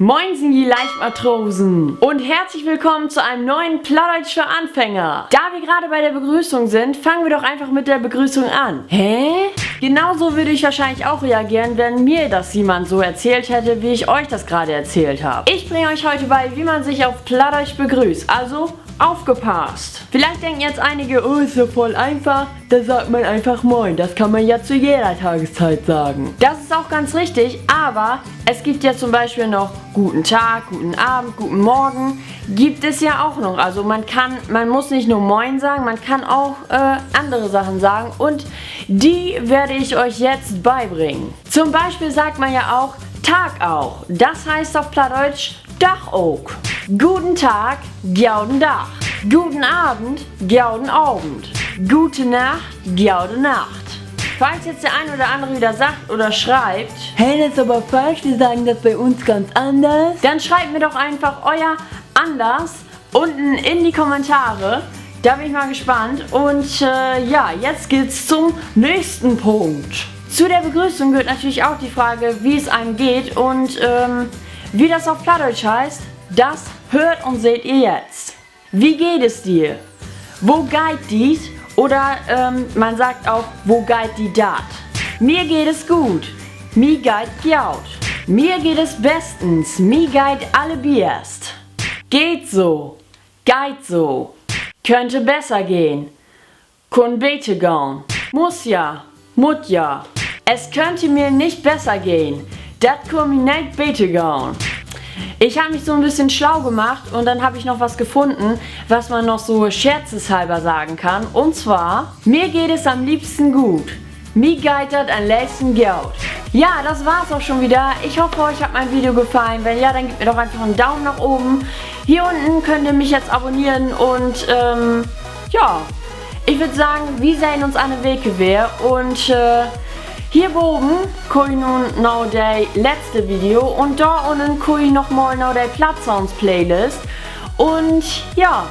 Moinsen, die Leichtmatrosen und herzlich willkommen zu einem neuen Plattdeutsch für Anfänger. Da wir gerade bei der Begrüßung sind, fangen wir doch einfach mit der Begrüßung an. Hä? Genauso würde ich wahrscheinlich auch reagieren, wenn mir das jemand so erzählt hätte, wie ich euch das gerade erzählt habe. Ich bringe euch heute bei, wie man sich auf Plattdeutsch begrüßt, also aufgepasst. Vielleicht denken jetzt einige, oh, ist ja voll einfach, da sagt man einfach Moin. Das kann man ja zu jeder Tageszeit sagen. Das ist auch ganz richtig, aber es gibt ja zum Beispiel noch Guten Tag, Guten Abend, Guten Morgen. Gibt es ja auch noch. Also man muss nicht nur Moin sagen, man kann auch andere Sachen sagen und die werde ich euch jetzt beibringen. Zum Beispiel sagt man ja auch Tag auch. Das heißt auf Plattdeutsch Dach auch. Guten Tag, gjauden Dach. Guten Abend, gjauden Abend. Gute Nacht, gjauden Nacht. Falls jetzt der ein oder andere wieder sagt oder schreibt, hey, das ist aber falsch, wir sagen das bei uns ganz anders, dann schreibt mir doch einfach euer anders unten in die Kommentare. Da bin ich mal gespannt. Und ja, jetzt geht's zum nächsten Punkt. Zu der Begrüßung gehört natürlich auch die Frage, wie es einem geht und wie das auf Plattdeutsch heißt. Das hört und seht ihr jetzt. Wie geht es dir? Wo geht dies? Oder man sagt auch, wo geht die dat? Mir geht es gut. Mir geht gjaut. Mir geht es bestens. Mir geht alle bierst. Geht so. Geht so. Könnte besser gehen. Kun bete gehen. Muss ja. Mut ja. Es könnte mir nicht besser gehen. Dat kun mir nicht bete gehen. Ich habe mich so ein bisschen schlau gemacht und dann habe ich noch was gefunden, was man noch so scherzeshalber sagen kann. Und zwar, mir geht es am liebsten gut. Mir geht das am liebsten Geld. Ja, das war's auch schon wieder. Ich hoffe, euch hat mein Video gefallen. Wenn ja, dann gebt mir doch einfach einen Daumen nach oben. Hier unten könnt ihr mich jetzt abonnieren und ja, ich würde sagen, wir sehen uns an der Wege und hier oben kann ich nun noch das letzte Video und da unten kann ich nochmal noch die Plattsounds Playlist. Und ja,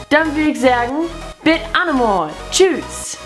dann würde ich sagen, bis einmal. Tschüss!